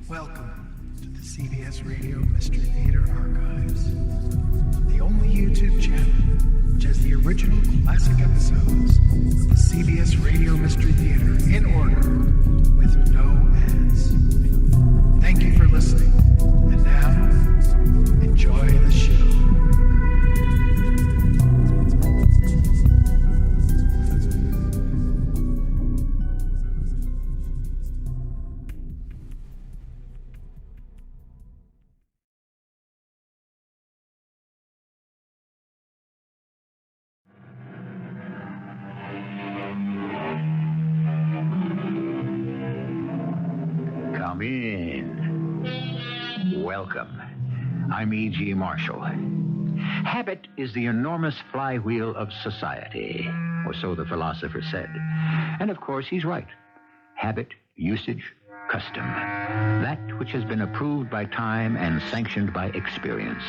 Welcome to the CBS Radio Mystery Theater Archives, the only YouTube channel which has the original classic episodes of the CBS Radio Mystery Theater in order with no ads. Thank you for listening, and now, enjoy the show. Come in. Welcome. I'm E.G. Marshall. Habit is the enormous flywheel of society, or so the philosopher said. And of course, he's right. Habit, usage, custom. That which has been approved by time and sanctioned by experience.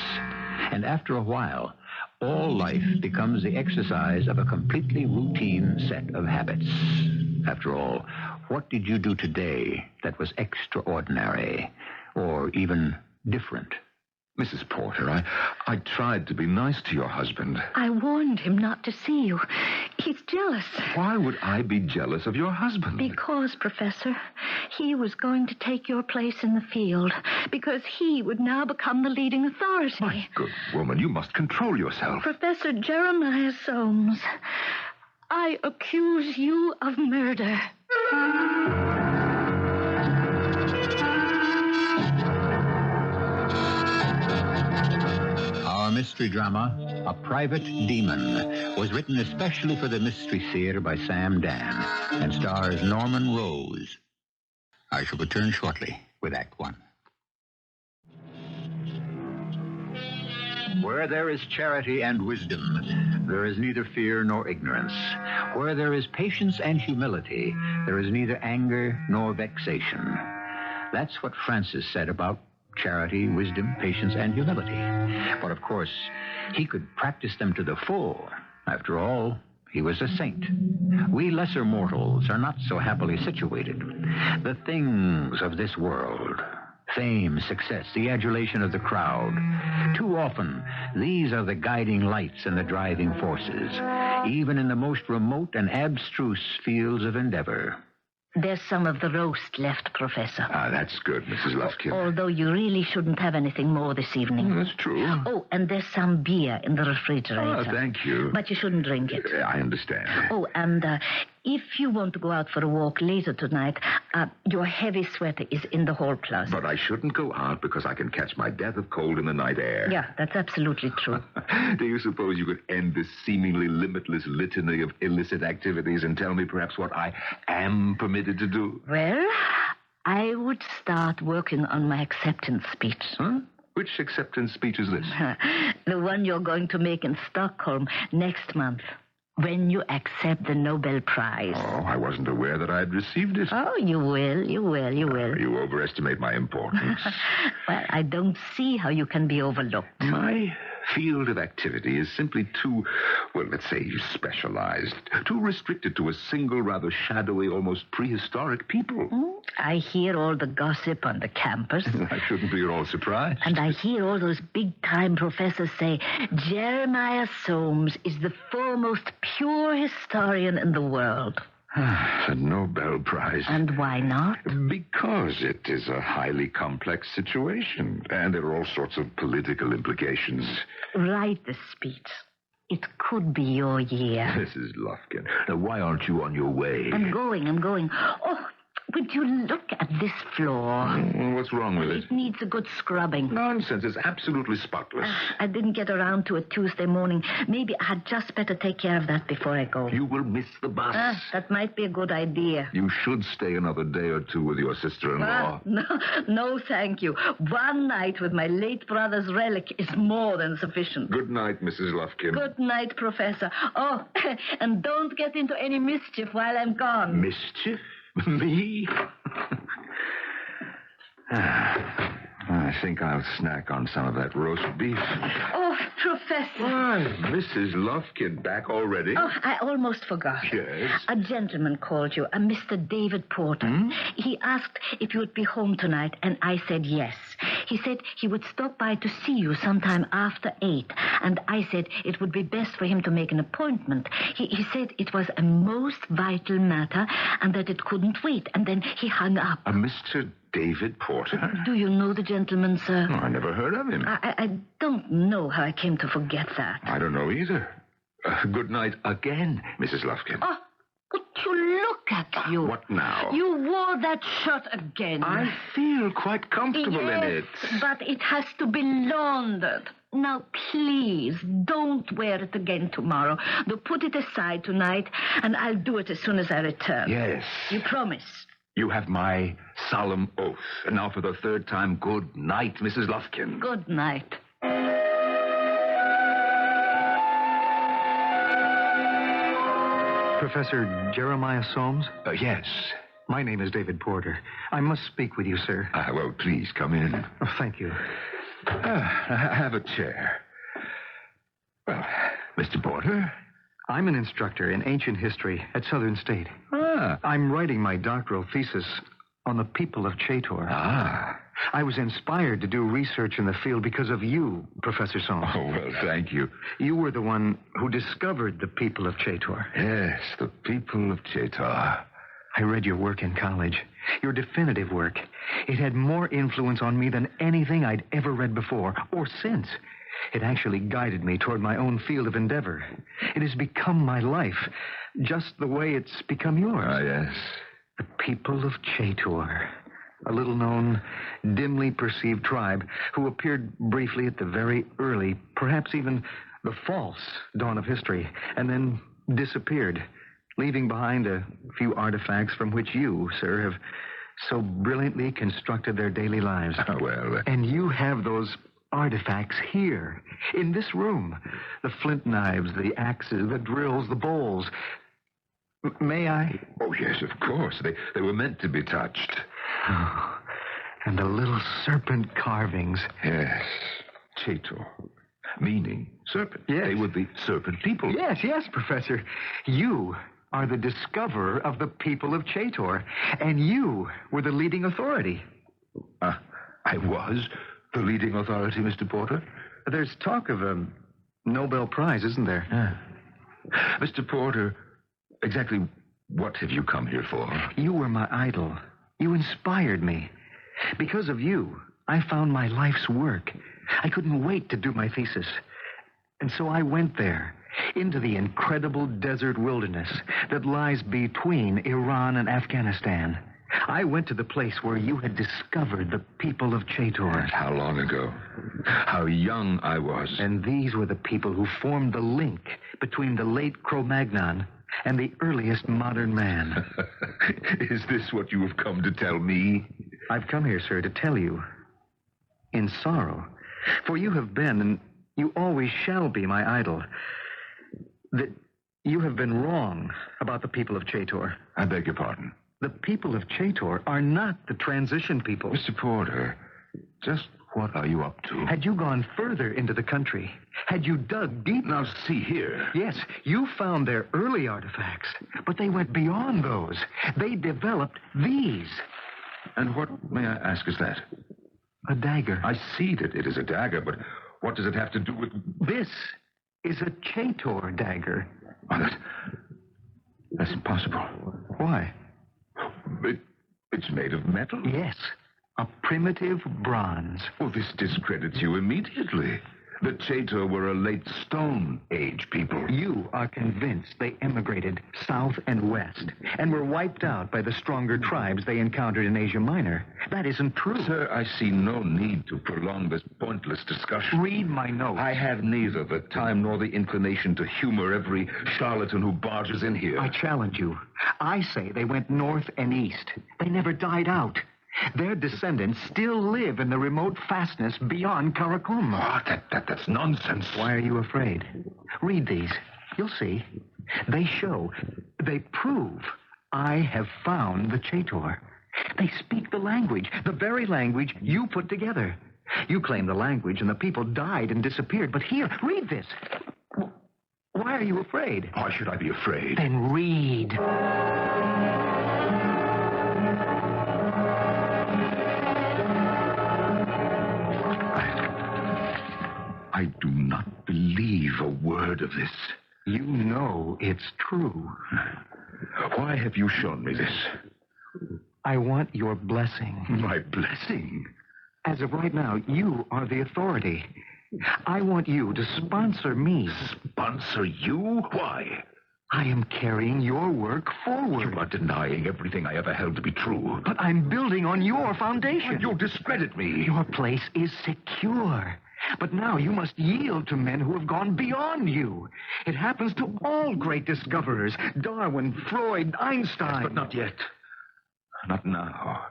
And after a while, all life becomes the exercise of a completely routine set of habits. After all, what did you do today that was extraordinary or even different? Mrs. Porter, I tried to be nice to your husband. I warned him not to see you. He's jealous. Why would I be jealous of your husband? Because, Professor, he was going to take your place in the field. Because he would now become the leading authority. My good woman, you must control yourself. Professor Jeremiah Soames, I accuse you of murder. Our mystery drama, A Private Demon, was written especially for the Mystery Theater by Sam Dann and stars Norman Rose. I shall return shortly with Act One. Where there is charity and wisdom, there is neither fear nor ignorance. Where there is patience and humility, there is neither anger nor vexation. That's what Francis said about charity, wisdom, patience, and humility. But of course, he could practice them to the full. After all, he was a saint. We lesser mortals are not so happily situated. The things of this world, fame, success, the adulation of the crowd, too often, these are the guiding lights and the driving forces, even in the most remote and abstruse fields of endeavor. There's some of the roast left, Professor. That's good, Mrs. Lufkin. Although you really shouldn't have anything more this evening. That's true. Oh, and there's some beer in the refrigerator. Thank you. But you shouldn't drink it. I understand. Oh, and if you want to go out for a walk later tonight, your heavy sweater is in the hall closet. But I shouldn't go out because I can catch my death of cold in the night air. Yeah, that's absolutely true. Do you suppose you could end this seemingly limitless litany of illicit activities and tell me perhaps what I am permitted to do? Well, I would start working on my acceptance speech. Huh? Which acceptance speech is this? The one you're going to make in Stockholm next month, when you accept the Nobel Prize. Oh, I wasn't aware that I had received it. Oh, you will. You overestimate my importance. Well, I don't see how you can be overlooked. My field of activity is simply too, well, let's say, specialized, too restricted to a single, rather shadowy, almost prehistoric people. I hear all the gossip on the campus. I shouldn't be at all surprised. And I hear all those big-time professors say, Jeremiah Soames is the foremost pure historian in the world. The Nobel Prize. And why not? Because it is a highly complex situation, and there are all sorts of political implications. Write the speech. It could be your year. Mrs. Lufkin, now why aren't you on your way? I'm going. Oh, would you look at this floor? What's wrong with it? It needs a good scrubbing. Nonsense. It's absolutely spotless. I didn't get around to it Tuesday morning. Maybe I had just better take care of that before I go. You will miss the bus. That might be a good idea. You should stay another day or two with your sister-in-law. No, thank you. One night with my late brother's relic is more than sufficient. Good night, Mrs. Lufkin. Good night, Professor. Oh, and don't get into any mischief while I'm gone. Mischief? Me? I think I'll snack on some of that roast beef. Oh, Professor. Why, Mrs. Lufkin, back already? Oh, I almost forgot. Yes? A gentleman called you, a Mr. David Porter. He asked if you would be home tonight, and I said yes. He said he would stop by to see you sometime after 8, and I said it would be best for him to make an appointment. He said it was a most vital matter and that it couldn't wait, and then he hung up. A Mr. David Porter? Do you know the gentleman, sir? Oh, I never heard of him. I don't know how I came to forget that. I don't know either. Good night again, Mrs. Lufkin. Oh, would you look at you? What now? You wore that shirt again. I feel quite comfortable in it. But it has to be laundered. Now, please, don't wear it again tomorrow. They'll put it aside tonight, and I'll do it as soon as I return. Yes. You promise? You have my solemn oath. And now for the third time, good night, Mrs. Lufkin. Good night. Professor Jeremiah Soames? Yes. My name is David Porter. I must speak with you, sir. Well, please, come in. Oh, thank you. Have a chair. Well, Mr. Porter? I'm an instructor in ancient history at Southern State. I'm writing my doctoral thesis on the people of Chaitor. I was inspired to do research in the field because of you, Professor Soames. Oh, well, thank you. You were the one who discovered the people of Chaitor. Yes, the people of Chaitor. I read your work in college, your definitive work. It had more influence on me than anything I'd ever read before or since. It actually guided me toward my own field of endeavor. It has become my life, just the way it's become yours. Yes. The people of Chaitor, a little-known, dimly perceived tribe who appeared briefly at the very early, perhaps even the false dawn of history, and then disappeared, leaving behind a few artifacts from which you, sir, have so brilliantly constructed their daily lives. Well. And you have those artifacts here, in this room. The flint knives, the axes, the drills, the bowls. May I? Oh, yes, of course. They were meant to be touched. Oh, and the little serpent carvings. Yes. Chaitor. Meaning serpent. Yes. They were the serpent people. Yes, Professor. You are the discoverer of the people of Chaitor, and you were the leading authority. I was the leading authority, Mr. Porter? There's talk of a Nobel Prize, isn't there? Mr. Porter, exactly what have you come here for? You were my idol. You inspired me. Because of you, I found my life's work. I couldn't wait to do my thesis. And so I went there, into the incredible desert wilderness that lies between Iran and Afghanistan. I went to the place where you had discovered the people of Chaitor. How long ago? How young I was. And these were the people who formed the link between the late Cro-Magnon and the earliest modern man. Is this what you have come to tell me? I've come here, sir, to tell you, in sorrow, for you have been, and you always shall be, my idol, that you have been wrong about the people of Chaitor. I beg your pardon. The people of Chaitor are not the transition people. Mr. Porter, just what are you up to? Had you gone further into the country, had you dug deep... Now, see here. Yes, you found their early artifacts, but they went beyond those. They developed these. And what, may I ask, is that? A dagger. I see that it is a dagger, but what does it have to do with... This is a Chaitor dagger. Oh, that's impossible. Why? It's made of metal? Yes, a primitive bronze. Well, this discredits you immediately. The Chaitor were a late Stone Age people. You are convinced they emigrated south and west and were wiped out by the stronger tribes they encountered in Asia Minor. That isn't true. Sir, I see no need to prolong this pointless discussion. Read my notes. I have neither the time nor the inclination to humor every charlatan who barges in here. I challenge you. I say they went north and east. They never died out. Their descendants still live in the remote fastness beyond Karakum. That's nonsense. Why are you afraid? Read these. You'll see. They show, they prove, I have found the Chaitor. They speak the language, the very language you put together. You claim the language, and the people died and disappeared. But here, read this. Why are you afraid? Why should I be afraid? Then read. I do not believe a word of this. You know it's true. Why have you shown me this? I want your blessing. My blessing? As of right now, you are the authority. I want you to sponsor me. Sponsor you? Why? I am carrying your work forward. You are denying everything I ever held to be true. But I'm building on your foundation. You discredit me. Your place is secure. But now you must yield to men who have gone beyond you. It happens to all great discoverers. Darwin, Freud, Einstein. But not yet. Not now.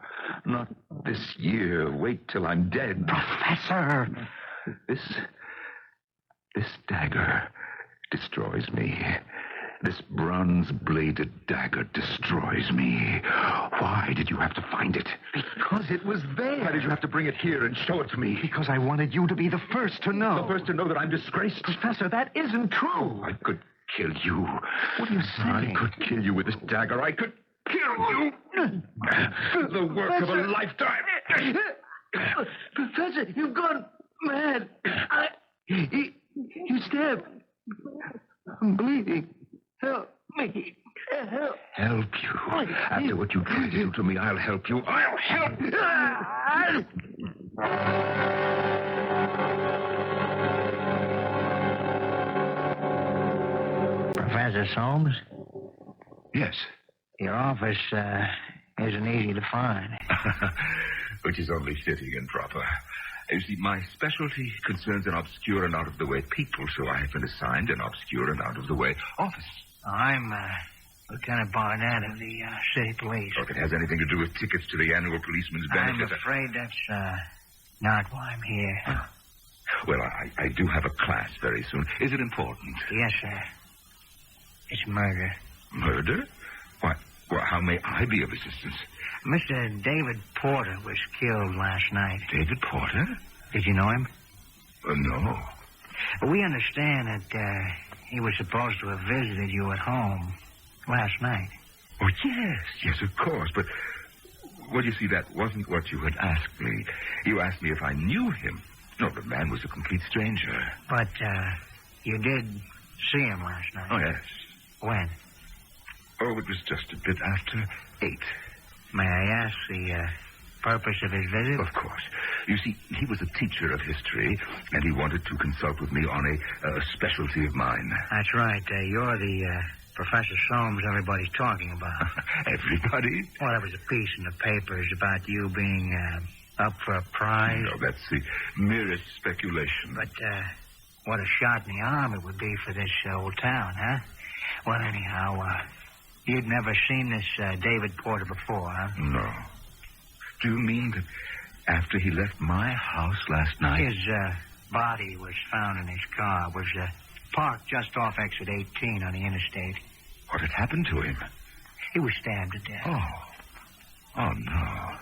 Not this year. Wait till I'm dead. Professor! This dagger destroys me. This bronze-bladed dagger destroys me. Why did you have to find it? Because it was there. Why did you have to bring it here and show it to me? Because I wanted you to be the first to know. The first to know that I'm disgraced? Professor, that isn't true. I could kill you. What are you saying? I could kill you with this dagger. I could kill you. The work of a lifetime. Professor, you've gone mad. You stabbed. I'm bleeding. Help me. Help. Help you? After what you tried to do to me, I'll help you. I'll help you. Professor Soames? Yes. Your office isn't easy to find. Which is only fitting and proper. You see, my specialty concerns an obscure and out-of-the-way people, so I have been assigned an obscure and out-of-the-way office. I'm Lieutenant Barnett of the city police. If it has anything to do with tickets to the annual policeman's I'm benefit... afraid that's not why I'm here. Well, I do have a class very soon. Is it important? Yes, sir. It's murder. Murder? Why, well, how may I be of assistance? Mr. David Porter was killed last night. David Porter? Did you know him? No. We understand that he was supposed to have visited you at home last night. Oh, yes, of course. But, well, you see, that wasn't what you had asked me. You asked me if I knew him. No, the man was a complete stranger. But you did see him last night? Oh, yes. When? Oh, it was just a bit after 8. May I ask the purpose of his visit? Of course. You see, he was a teacher of history, and he wanted to consult with me on a specialty of mine. That's right. You're the Professor Soames everybody's talking about. Everybody? Well, there was a piece in the papers about you being up for a prize. No, that's the merest speculation. But what a shot in the arm it would be for this old town, huh? Well, anyhow, you'd never seen this David Porter before, huh? No. Do you mean that after he left my house last night? His body was found in his car. It was parked just off exit 18 on the interstate. What had happened to him? He was stabbed to death. Oh, no.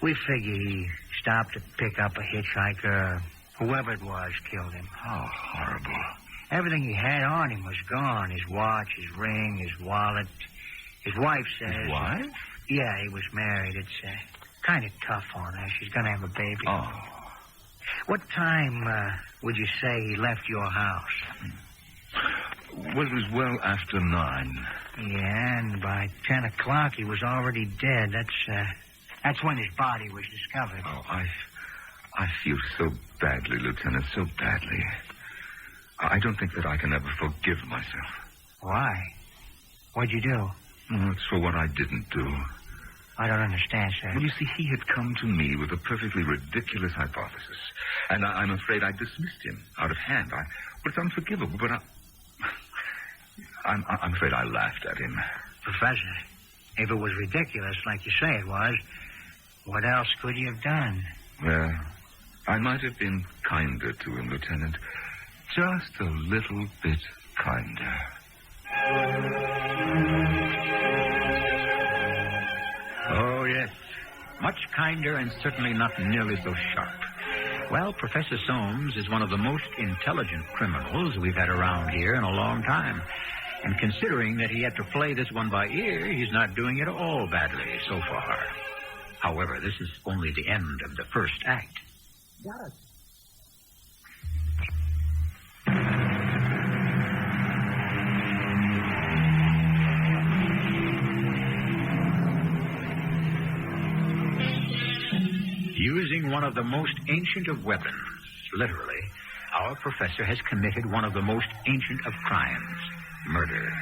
We figure he stopped to pick up a hitchhiker. Whoever it was killed him. How horrible. Everything he had on him was gone. His watch, his ring, his wallet. His wife says... His wife? Yeah, he was married. It's kind of tough on her. She's going to have a baby. Oh. What time would you say he left your house? Well, it was well after 9. Yeah, and by 10 o'clock he was already dead. That's when his body was discovered. Oh, I feel so badly, Lieutenant, so badly. I don't think that I can ever forgive myself. Why? What'd you do? Oh, it's for what I didn't do. I don't understand, sir. Well, you see, he had come to me with a perfectly ridiculous hypothesis. And I'm afraid I dismissed him out of hand. Well, it's unforgivable, but I'm afraid I laughed at him. Professor, if it was ridiculous like you say it was, what else could you have done? Well, I might have been kinder to him, Lieutenant. Just a little bit kinder. Oh, yes. Much kinder and certainly not nearly so sharp. Well, Professor Soames is one of the most intelligent criminals we've had around here in a long time. And considering that he had to play this one by ear, he's not doing it all badly so far. However, this is only the end of the first act. Got it. Using one of the most ancient of weapons, literally, our professor has committed one of the most ancient of crimes, murder,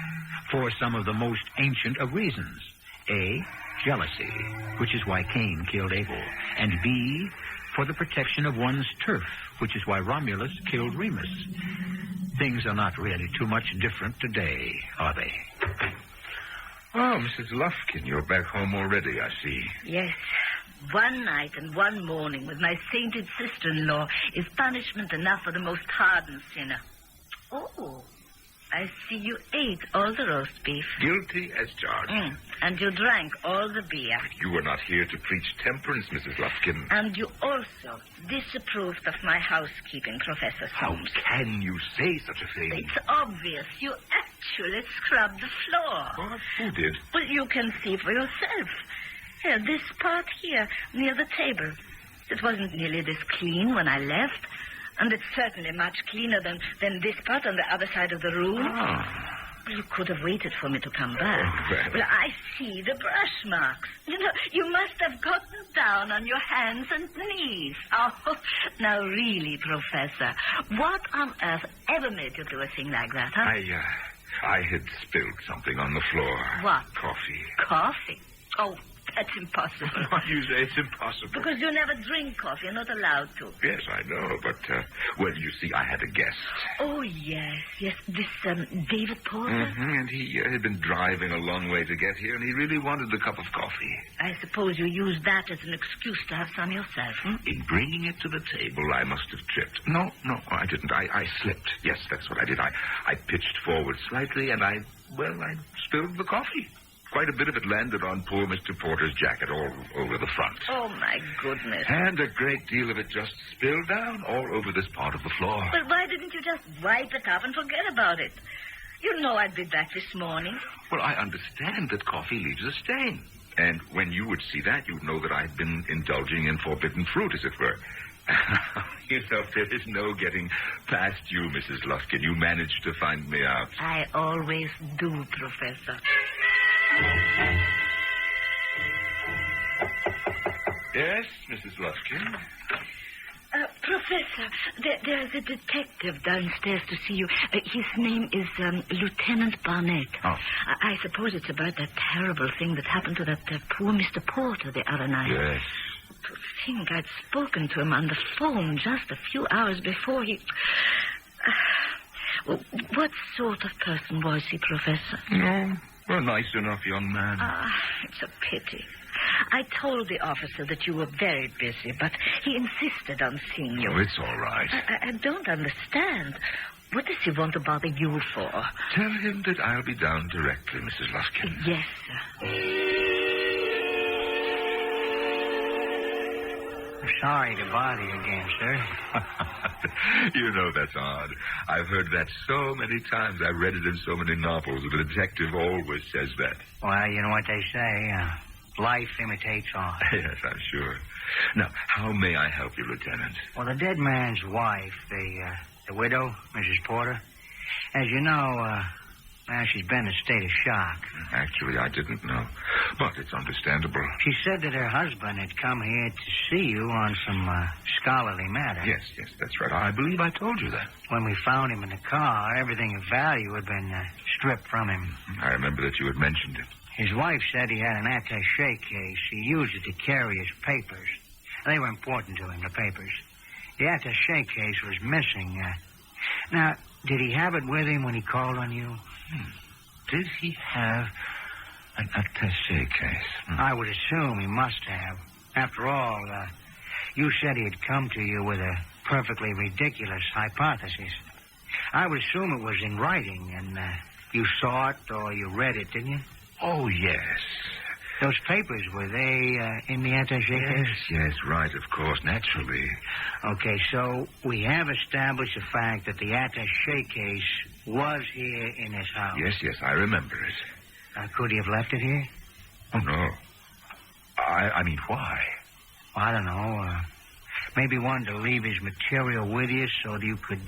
for some of the most ancient of reasons. A, jealousy, which is why Cain killed Abel, and B, for the protection of one's turf, which is why Romulus killed Remus. Things are not really too much different today, are they? Oh, Mrs. Lufkin, you're back home already, I see. Yes. One night and one morning with my sainted sister-in-law is punishment enough for the most hardened sinner. Oh, I see you ate all the roast beef. Guilty as charged. And you drank all the beer. You were not here to preach temperance, Mrs. Lufkin. And you also disapproved of my housekeeping, Professor How Soames. can you say such a thing? It's obvious. You actually scrubbed the floor. What? Who did? Well, you can see for yourself. Here, this part here, near the table. It wasn't nearly this clean when I left. And it's certainly much cleaner than this part on the other side of the room. Ah. Well, you could have waited for me to come back. Well, I see the brush marks. You know, you must have gotten down on your hands and knees. Oh, now really, Professor, what on earth ever made you do a thing like that, huh? I had spilled something on the floor. What? Coffee. Coffee? Oh, that's impossible. Why do you say it's impossible? Because you never drink coffee. You're not allowed to. Yes, I know, but, well, you see, I had a guest. Oh, yes. This, David Porter? Mm-hmm, and he had been driving a long way to get here, and he really wanted a cup of coffee. I suppose you used that as an excuse to have some yourself, In bringing it to the table, I must have tripped. No, I didn't. I slipped. Yes, that's what I did. I pitched forward slightly, and I spilled the coffee. Quite a bit of it landed on poor Mr. Porter's jacket all over the front. Oh, my goodness. And a great deal of it just spilled down all over this part of the floor. But why didn't you just wipe it up and forget about it? You know I did that this morning. Well, I understand that coffee leaves a stain. And when you would see that, you'd know that I'd been indulging in forbidden fruit, as it were. You know, there is no getting past you, Mrs. Lufkin. You managed to find me out. I always do, Professor. Yes, Mrs. Lufkin? Professor, there's a detective downstairs to see you. His name is Lieutenant Barnett. Oh. I suppose it's about that terrible thing that happened to that poor Mr. Porter the other night. Yes. To think I'd spoken to him on the phone just a few hours before he... Well, what sort of person was he, Professor? No, a nice enough young man. It's a pity. I told the officer that you were very busy, but he insisted on seeing you. Oh, it's all right. I don't understand. What does he want to bother you for? Tell him that I'll be down directly, Mrs. Lufkin. Yes, sir. Sorry to bother you again, sir. You know, that's odd. I've heard that so many times. I've read it in so many novels. The detective always says that. Well, you know what they say, life imitates art. Yes, I'm sure. Now, how may I help you, Lieutenant? Well, the dead man's wife, the widow, Mrs. Porter, as you know, she's been in a state of shock. Actually, I didn't know. But it's understandable. She said that her husband had come here to see you on some scholarly matter. Yes, that's right. I believe I told you that. When we found him in the car, everything of value had been stripped from him. I remember that you had mentioned it. His wife said he had an attaché case. He used it to carry his papers. They were important to him, the papers. The attaché case was missing. Now, did he have it with him when he called on you? Did he have an attaché case? I would assume he must have. After all, you said he had come to you with a perfectly ridiculous hypothesis. I would assume it was in writing, and you saw it or you read it, didn't you? Oh, yes. Those papers, were they in the attaché case? Yes, right, of course, naturally. Okay, so we have established the fact that the attaché case was here in his house. Yes, I remember it. Could he have left it here? Oh, no. I mean, why? I don't know. Maybe wanted to leave his material with you so that you could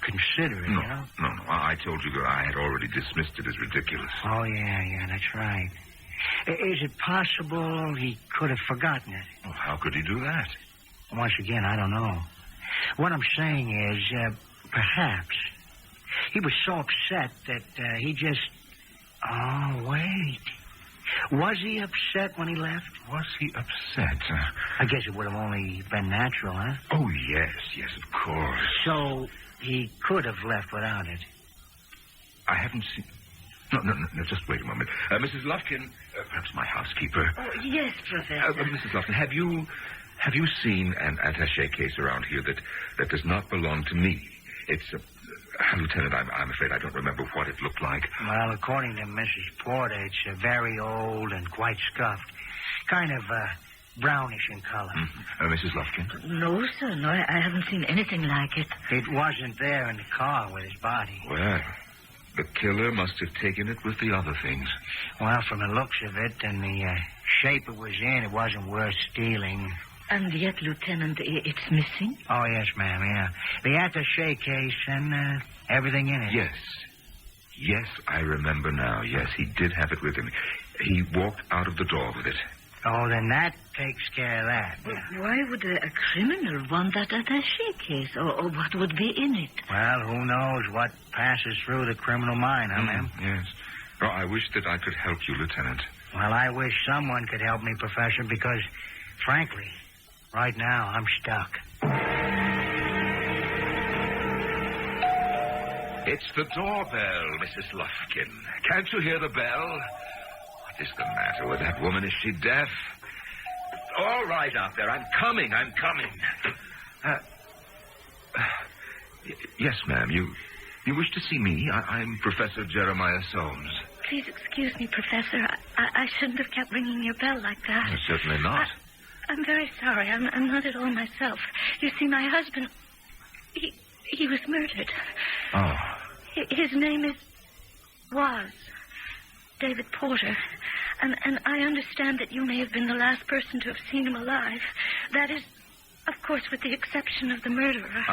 consider it, No. you know? No. I told you that I had already dismissed it as ridiculous. Oh, yeah, that's right. Is it possible he could have forgotten it? Well, how could he do that? Once again, I don't know. What I'm saying is, perhaps he was so upset that he just... Oh, wait. Was he upset when he left? Was he upset? I guess it would have only been natural, huh? Oh, yes, of course. So he could have left without it. I haven't seen... No, just wait a moment. Mrs. Lufkin, perhaps my housekeeper. Oh, yes, Professor. Mrs. Lufkin, have you seen an attaché case around here that does not belong to me? It's a... Lieutenant, I'm afraid I don't remember what it looked like. Well, according to Mrs. Porter, it's very old and quite scuffed. Kind of brownish in color. Mm-hmm. Mrs. Lufkin? No, sir. No, I haven't seen anything like it. It wasn't there in the car with his body. Well, the killer must have taken it with the other things. Well, from the looks of it and the shape it was in, it wasn't worth stealing. And yet, Lieutenant, it's missing? Oh, yes, ma'am, yeah. The attaché case and everything in it. Yes, I remember now. Yes, he did have it with him. He walked out of the door with it. Oh, then that takes care of that. Well, why would a criminal want that attaché case? Or what would be in it? Well, who knows what passes through the criminal mind, huh, ma'am? Yes. Oh, I wish that I could help you, Lieutenant. Well, I wish someone could help me, Professor, because, frankly... right now, I'm stuck. It's the doorbell, Mrs. Lufkin. Can't you hear the bell? What is the matter with that woman? Is she deaf? All right out there. I'm coming. Yes, ma'am. You wish to see me? I'm Professor Jeremiah Soames. Please excuse me, Professor. I shouldn't have kept ringing your bell like that. Certainly not. I'm very sorry. I'm not at all myself. You see, my husband, he was murdered. Oh. His name was David Porter. And I understand that you may have been the last person to have seen him alive. That is, of course, with the exception of the murderer.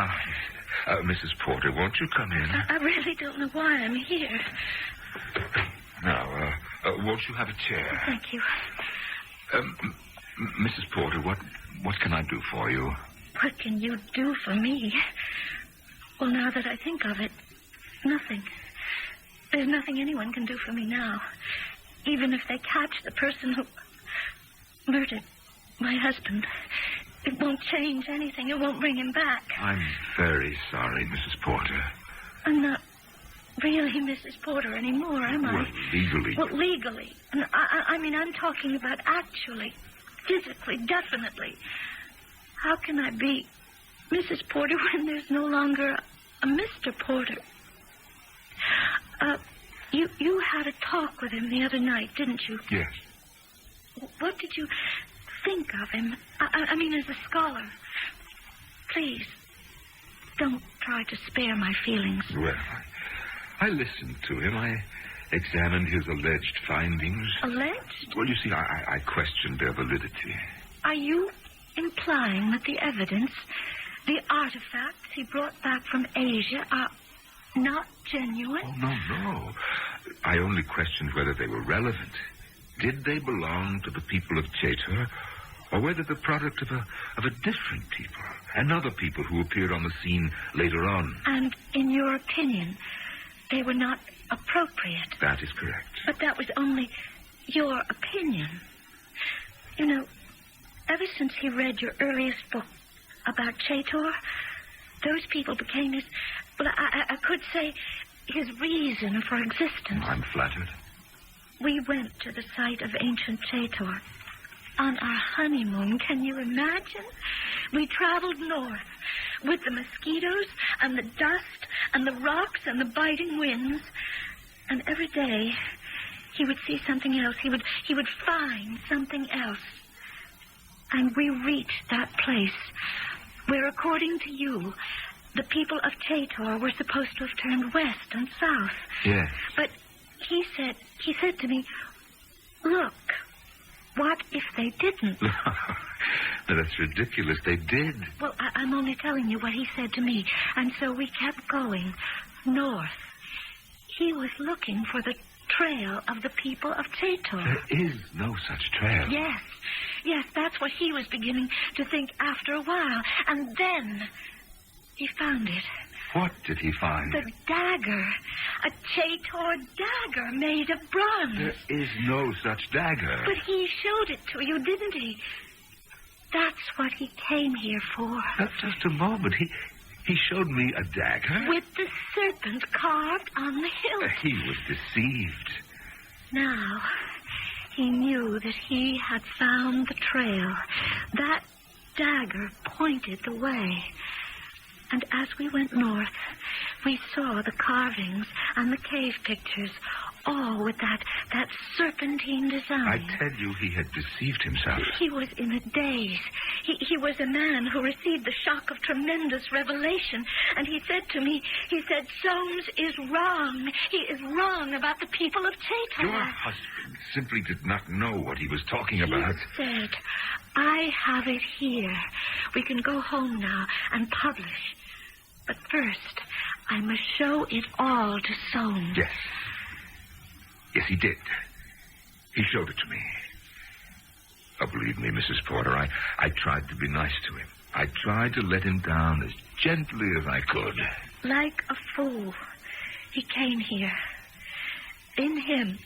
Mrs. Porter, won't you come in? I really don't know why I'm here. Now, won't you have a chair? Thank you. Mrs. Porter, what can I do for you? What can you do for me? Well, now that I think of it, nothing. There's nothing anyone can do for me now. Even if they catch the person who murdered my husband, it won't change anything. It won't bring him back. I'm very sorry, Mrs. Porter. I'm not really Mrs. Porter anymore, am I? Well, legally. Well, legally. And I mean, I'm talking about actually. Physically, definitely. How can I be Mrs. Porter when there's no longer a Mr. Porter? You had a talk with him the other night, didn't you? Yes. What did you think of him? I mean, as a scholar. Please, don't try to spare my feelings. Well, I listened to him. I examined his alleged findings. Alleged? Well, you see, I questioned their validity. Are you implying that the evidence, the artifacts he brought back from Asia are not genuine? Oh, no. I only questioned whether they were relevant. Did they belong to the people of Teitel, or whether the product of a different people, and other people who appeared on the scene later on? And in your opinion, they were not appropriate? That is correct. But that was only your opinion. You know, ever since he read your earliest book about Teitel, those people became his, well, I could say, his reason for existence. I'm flattered. We went to the site of ancient Teitel on our honeymoon. Can you imagine? We traveled north with the mosquitoes and the dust and the rocks and the biting winds. And every day he would see something else. He would find something else. And we reached that place where, according to you, the people of Teitel were supposed to have turned west and south. Yes. But he said to me, look, what if they didn't? That's ridiculous. They did. Well, I'm only telling you what he said to me. And so we kept going north. He was looking for the trail of the people of Teitel. There is no such trail. Yes, that's what he was beginning to think after a while. And then he found it. What did he find? The dagger. A Teitel dagger made of bronze. There is no such dagger. But he showed it to you, didn't he? That's what he came here for. Just a moment. He showed me a dagger. With the serpent carved on the hilt. He was deceived. Now, he knew that he had found the trail. That dagger pointed the way. And as we went north, we saw the carvings and the cave pictures, all with that serpentine design. I tell you, he had deceived himself. He was in a daze. He was a man who received the shock of tremendous revelation. And he said to me, Soames is wrong. He is wrong about the people of Teitel. Your husband simply did not know what he was talking about. He said, I have it here. We can go home now and publish. But first, I must show it all to Soames. Yes. Yes, he did. He showed it to me. Oh, believe me, Mrs. Porter, I tried to be nice to him. I tried to let him down as gently as I could. Like a fool, he came here. In him,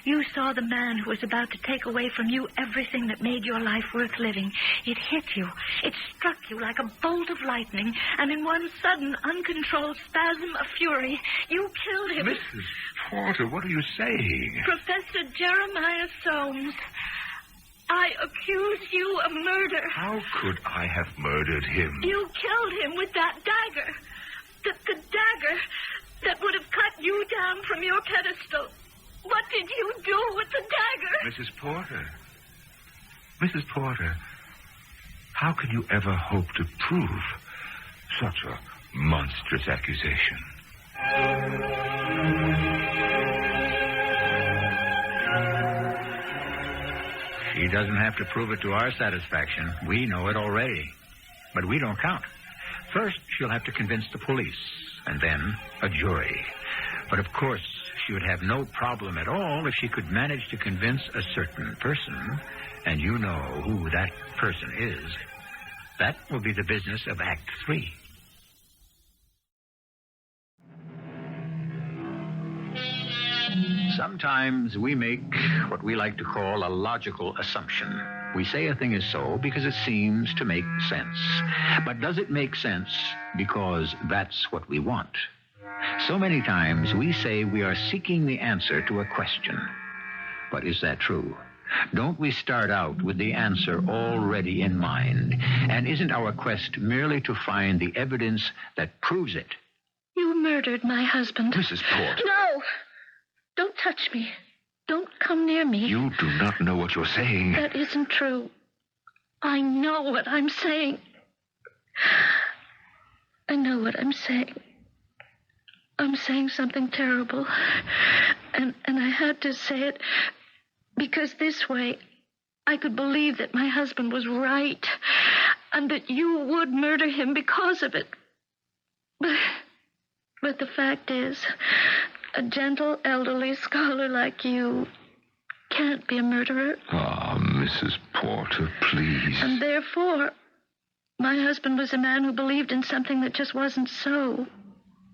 you saw the man who was about to take away from you everything that made your life worth living. It hit you. It struck you like a bolt of lightning, and in one sudden, uncontrolled spasm of fury, you killed him. Mrs. Porter, what are you saying? Professor Jeremiah Soames, I accuse you of murder. How could I have murdered him? You killed him with that dagger. The dagger that would have cut you down from your pedestal. What did you do with the dagger? Mrs. Porter. Mrs. Porter, how can you ever hope to prove such a monstrous accusation? She doesn't have to prove it to our satisfaction. We know it already. But we don't count. First, she'll have to convince the police, and then a jury. But of course, she would have no problem at all if she could manage to convince a certain person, and you know who that person is. That will be the business of Act 3. Sometimes we make what we like to call a logical assumption. We say a thing is so because it seems to make sense. But does it make sense because that's what we want? So many times we say we are seeking the answer to a question. But is that true? Don't we start out with the answer already in mind? And isn't our quest merely to find the evidence that proves it? You murdered my husband. Mrs. Porter. No! Don't touch me. Don't come near me. You do not know what you're saying. That isn't true. I know what I'm saying. I know what I'm saying. I'm saying something terrible. And I had to say it because this way I could believe that my husband was right and that you would murder him because of it. But the fact is, a gentle, elderly scholar like you can't be a murderer. Ah, Mrs. Porter, please. And therefore, my husband was a man who believed in something that just wasn't so.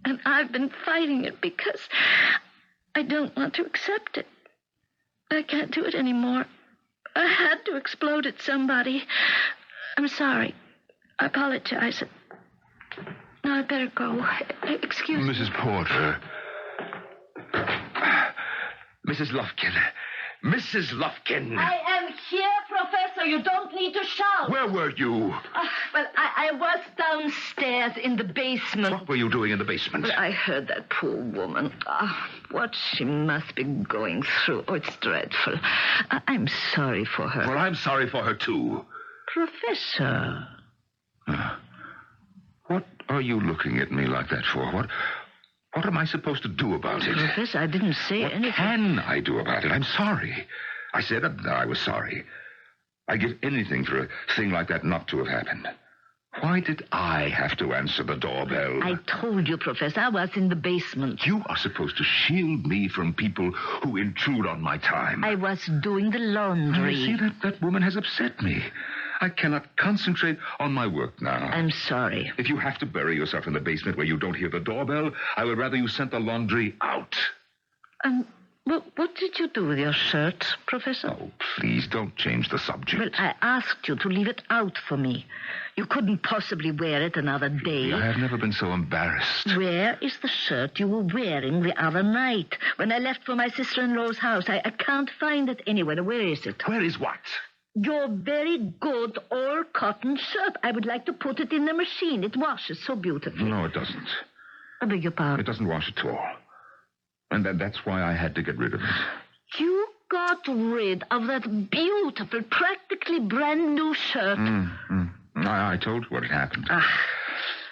And I've been fighting it because I don't want to accept it. I can't do it anymore. I had to explode at somebody. I'm sorry. I apologize. Now I'd better go. Excuse me. Mrs. Porter. Mrs. Lufkin. Mrs. Lufkin. I am here, Professor, you don't need to shout. Where were you? I was downstairs in the basement. What were you doing in the basement? Well, I heard that poor woman. What she must be going through. Oh, it's dreadful. I'm sorry for her. Well, I'm sorry for her, too. Professor. What are you looking at me like that for? What am I supposed to do about it? Professor, I didn't say What anything. can I do about it? I'm sorry. I said that I was sorry. I'd give anything for a thing like that not to have happened. Why did I have to answer the doorbell? I told you, Professor, I was in the basement. You are supposed to shield me from people who intrude on my time. I was doing the laundry. You see, that woman has upset me. I cannot concentrate on my work now. I'm sorry. If you have to bury yourself in the basement where you don't hear the doorbell, I would rather you sent the laundry out. What did you do with your shirt, Professor? Oh, please don't change the subject. Well, I asked you to leave it out for me. You couldn't possibly wear it another day. I have never been so embarrassed. Where is the shirt you were wearing the other night when I left for my sister-in-law's house? I can't find it anywhere. Where is it? Where is what? Your very good all-cotton shirt. I would like to put it in the machine. It washes so beautifully. No, it doesn't. I beg your pardon? It doesn't wash at all. And that's why I had to get rid of it. You got rid of that beautiful, practically brand new shirt. I told you what had happened.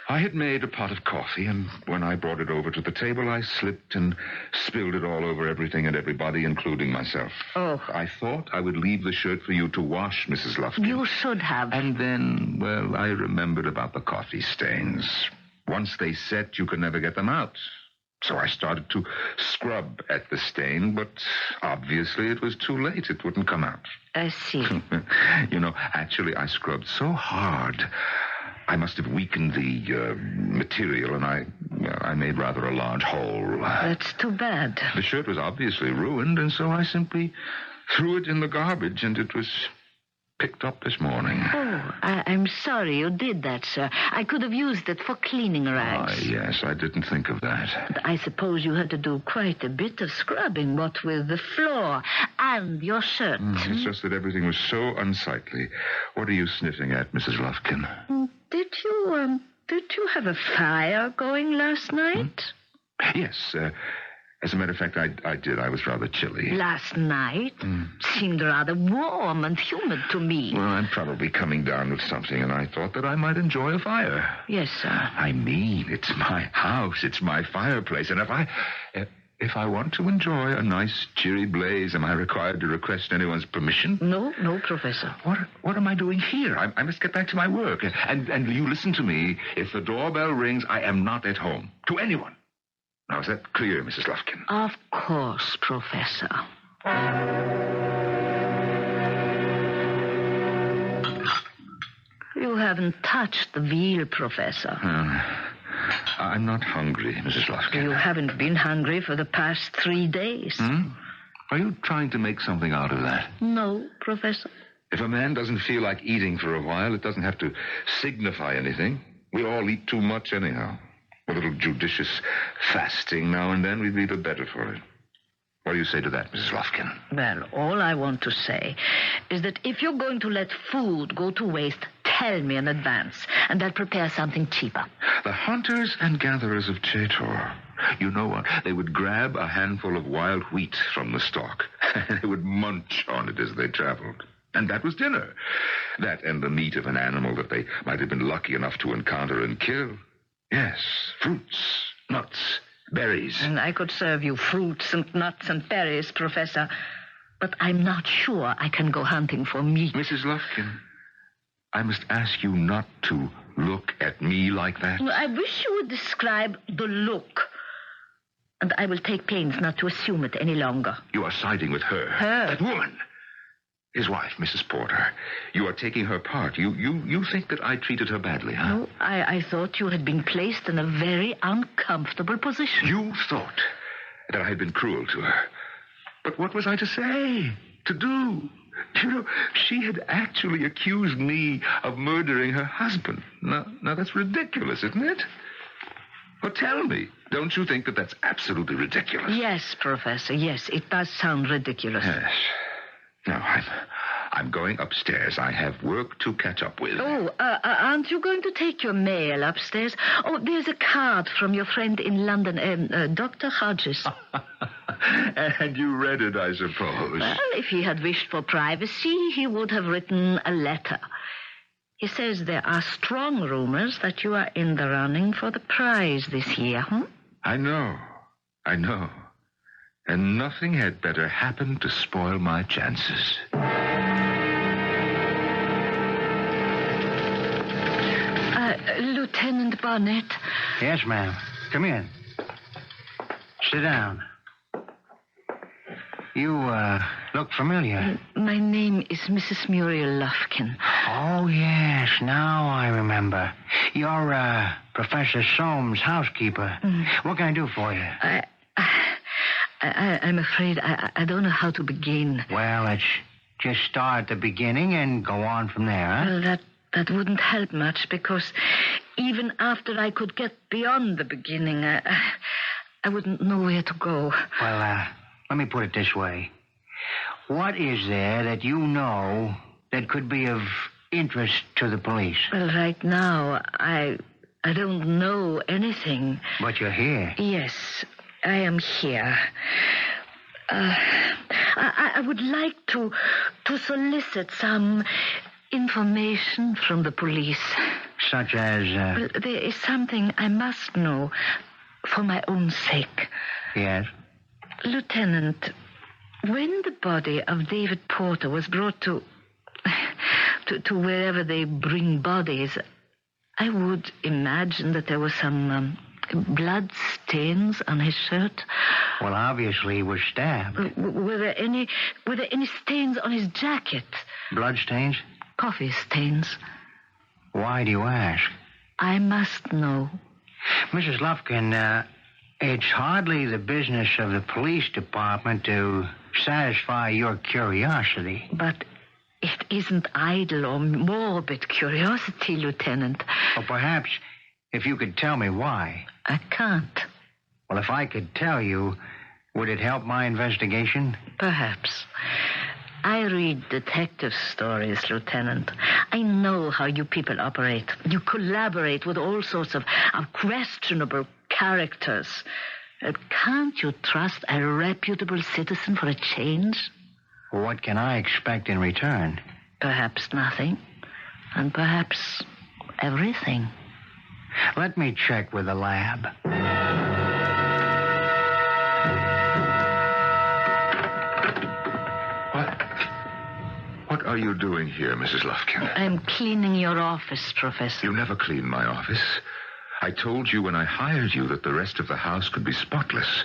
I had made a pot of coffee, and when I brought it over to the table, I slipped and spilled it all over everything and everybody, including myself. Oh. I thought I would leave the shirt for you to wash, Mrs. Lufkin. You should have. And then, well, I remembered about the coffee stains. Once they set, you could never get them out. So I started to scrub at the stain, but obviously it was too late. It wouldn't come out. I see. You know, actually, I scrubbed so hard, I must have weakened the material, and I made rather a large hole. That's too bad. The shirt was obviously ruined, and so I simply threw it in the garbage, and it was picked up this morning. Oh, I'm sorry you did that, sir. I could have used it for cleaning rags. Yes, I didn't think of that. But I suppose you had to do quite a bit of scrubbing, what with the floor and your shirt. It's just that everything was so unsightly. What are you sniffing at, Mrs. Lufkin? Did you have a fire going last night? Yes, as a matter of fact, I did. I was rather chilly. Last night? Seemed rather warm and humid to me. Well, I'm probably coming down with something, and I thought that I might enjoy a fire. Yes, sir. I mean, it's my house. It's my fireplace. And if I want to enjoy a nice, cheery blaze, am I required to request anyone's permission? No, Professor. What am I doing here? I must get back to my work. And you listen to me. If the doorbell rings, I am not at home. To anyone. Now, is that clear, Mrs. Lufkin? Of course, Professor. You haven't touched the veal, Professor. I'm not hungry, Mrs. Lufkin. You haven't been hungry for the past 3 days. Are you trying to make something out of that? No, Professor. If a man doesn't feel like eating for a while, it doesn't have to signify anything. We all eat too much anyhow. A little judicious fasting now and then, we'd be the better for it. What do you say to that, Mrs. Lufkin? Well, all I want to say is that if you're going to let food go to waste, tell me in advance, and I'll prepare something cheaper. The hunters and gatherers of Teitel, you know what? They would grab a handful of wild wheat from the stalk, and they would munch on it as they traveled. And that was dinner. That and the meat of an animal that they might have been lucky enough to encounter and kill. Yes, fruits, nuts, berries. And I could serve you fruits and nuts and berries, Professor, but I'm not sure I can go hunting for meat. Mrs. Lufkin, I must ask you not to look at me like that. Well, I wish you would describe the look, and I will take pains not to assume it any longer. You are siding with her. Her? That woman. His wife, Mrs. Porter. You are taking her part. You think that I treated her badly, huh? No, I thought you had been placed in a very uncomfortable position. You thought that I had been cruel to her. But what was I to say? To do? You know, she had actually accused me of murdering her husband. Now that's ridiculous, isn't it? Well, tell me, don't you think that that's absolutely ridiculous? Yes, Professor, yes, it does sound ridiculous. Yes. No, I'm going upstairs. I have work to catch up with. Oh, aren't you going to take your mail upstairs? Oh, there's a card from your friend in London, Dr. Hodges. And you read it, I suppose. Well, if he had wished for privacy, he would have written a letter. He says there are strong rumors that you are in the running for the prize this year, I know. And nothing had better happen to spoil my chances. Lieutenant Barnett. Yes, ma'am. Come in. Sit down. You, look familiar. My name is Mrs. Muriel Lufkin. Oh, yes. Now I remember. You're, Professor Soames' housekeeper. What can I do for you? I'm afraid I don't know how to begin. Well, let's just start at the beginning and go on from there, huh? Well, that wouldn't help much, because even after I could get beyond the beginning, I wouldn't know where to go. Well, let me put it this way. What is there that you know that could be of interest to the police? Well, right now, I don't know anything. But you're here. Yes, I am here. I would like to solicit some information from the police. Such as, Well, there is something I must know for my own sake. Yes? Lieutenant, when the body of David Porter was brought to wherever they bring bodies, I would imagine that there were some blood stains on his shirt. Well, obviously he was stabbed. Were there any stains on his jacket? Blood stains? Coffee stains. Why do you ask? I must know. Mrs. Lufkin, it's hardly the business of the police department to satisfy your curiosity. But it isn't idle or morbid curiosity, Lieutenant. Or perhaps if you could tell me why. I can't. Well, if I could tell you, would it help my investigation? Perhaps. I read detective stories, Lieutenant. I know how you people operate. You collaborate with all sorts of questionable characters. Can't you trust a reputable citizen for a change? What can I expect in return? Perhaps nothing. And perhaps everything. Let me check with the lab. What are you doing here, Mrs. Lufkin? I'm cleaning your office, Professor. You never clean my office. I told you when I hired you that the rest of the house could be spotless.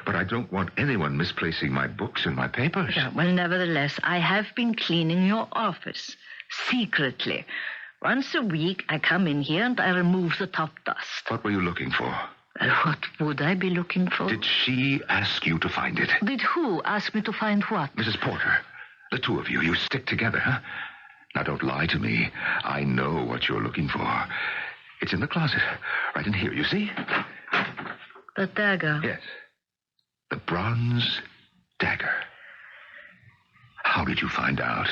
But I don't want anyone misplacing my books and my papers. Yeah, well, nevertheless, I have been cleaning your office secretly. Once a week, I come in here and I remove the top dust. What were you looking for? Well, what would I be looking for? Did she ask you to find it? Did who ask me to find what? Mrs. Porter. The two of you, you stick together, huh? Now, don't lie to me. I know what you're looking for. It's in the closet, right in here, you see? The dagger. Yes. The bronze dagger. How did you find out?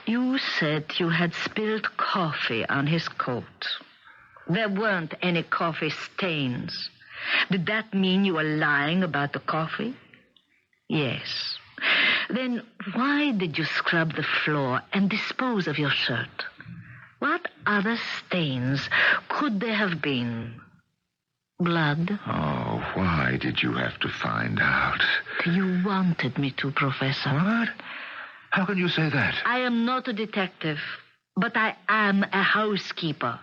You said you had spilled coffee on his coat. There weren't any coffee stains. Did that mean you were lying about the coffee? Yes. Then why did you scrub the floor and dispose of your shirt? What other stains could there have been? Blood? Oh, why did you have to find out? You wanted me to, Professor. What? How can you say that? I am not a detective, but I am a housekeeper.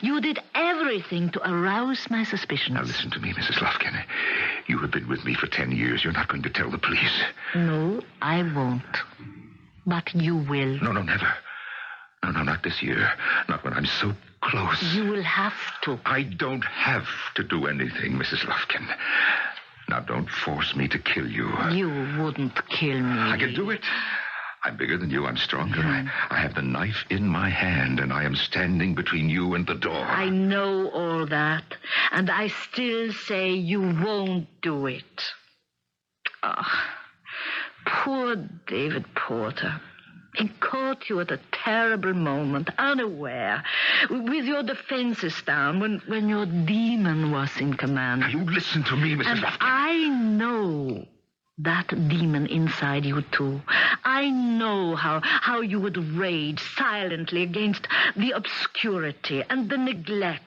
You did everything to arouse my suspicions. Now listen to me, Mrs. Lufkin. You have been with me for 10 years. You're not going to tell the police. No, I won't. But you will. No, never. No, not this year. Not when I'm so close. You will have to. I don't have to do anything, Mrs. Lufkin. Now, don't force me to kill you. You wouldn't kill me. I can do it. I'm bigger than you. I'm stronger. I have the knife in my hand, and I am standing between you and the door. I know all that, and I still say you won't do it. poor David Porter. He caught you at a terrible moment, unaware, with your defenses down, when your demon was in command. Now, you listen to me, Mrs. And Lufkin. I know that demon inside you, too. I know how you would rage silently against the obscurity and the neglect.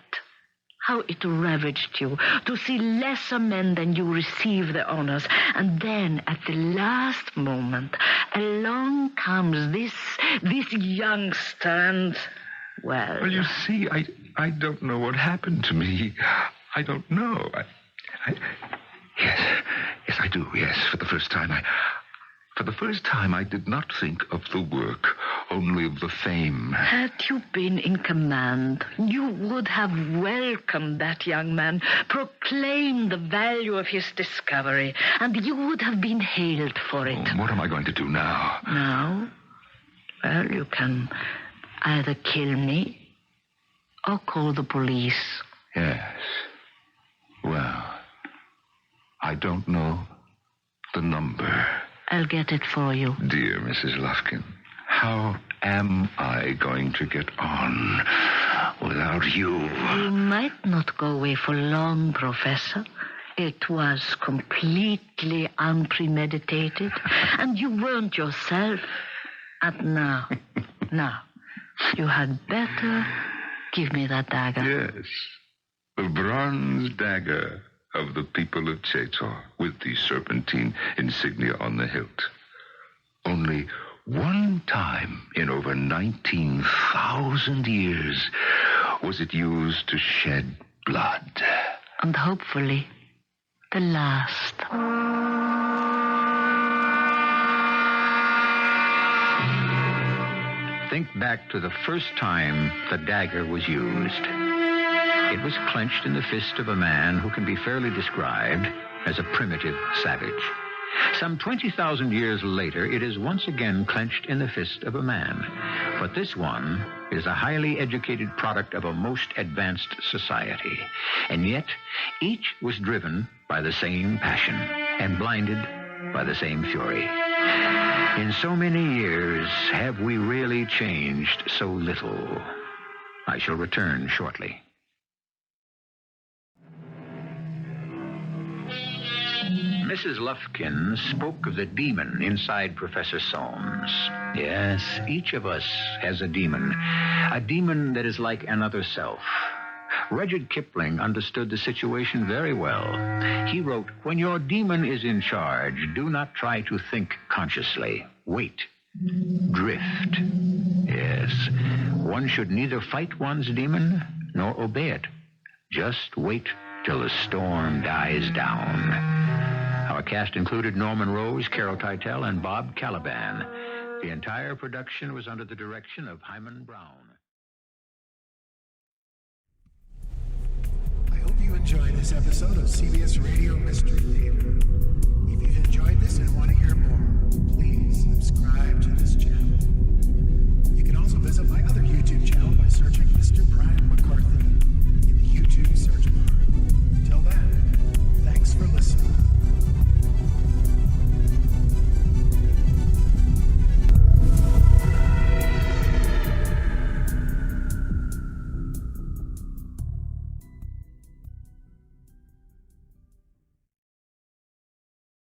How it ravaged you to see lesser men than you receive the honors. And then, at the last moment, along comes this youngster and, well... Well, you see, I don't know what happened to me. I don't know. Yes, I do, yes. For the first time, I did not think of the work, only of the fame. Had you been in command, you would have welcomed that young man, proclaimed the value of his discovery, and you would have been hailed for it. Oh, what am I going to do now? Now? Well, you can either kill me or call the police. Yes. Well, I don't know the number. I'll get it for you. Dear Mrs. Lufkin, how am I going to get on without you? You might not go away for long, Professor. It was completely unpremeditated, and you weren't yourself. And now, you had better give me that dagger. Yes, the bronze dagger of the people of Teitel, with the serpentine insignia on the hilt. Only one time in over 19,000 years was it used to shed blood. And hopefully, the last. Think back to the first time the dagger was used. It was clenched in the fist of a man who can be fairly described as a primitive savage. Some 20,000 years later, it is once again clenched in the fist of a man. But this one is a highly educated product of a most advanced society. And yet, each was driven by the same passion and blinded by the same fury. In so many years, have we really changed so little? I shall return shortly. Mrs. Lufkin spoke of the demon inside Professor Soames. Yes, each of us has a demon that is like another self. Rudyard Kipling understood the situation very well. He wrote, "When your demon is in charge, do not try to think consciously. Wait. Drift." Yes, one should neither fight one's demon nor obey it. Just wait till the storm dies down. Our cast included Norman Rose, Carol Teitel, and Bob Kaliban. The entire production was under the direction of Hyman Brown. I hope you enjoyed this episode of CBS Radio Mystery Theater. If you've enjoyed this and want to hear more, please subscribe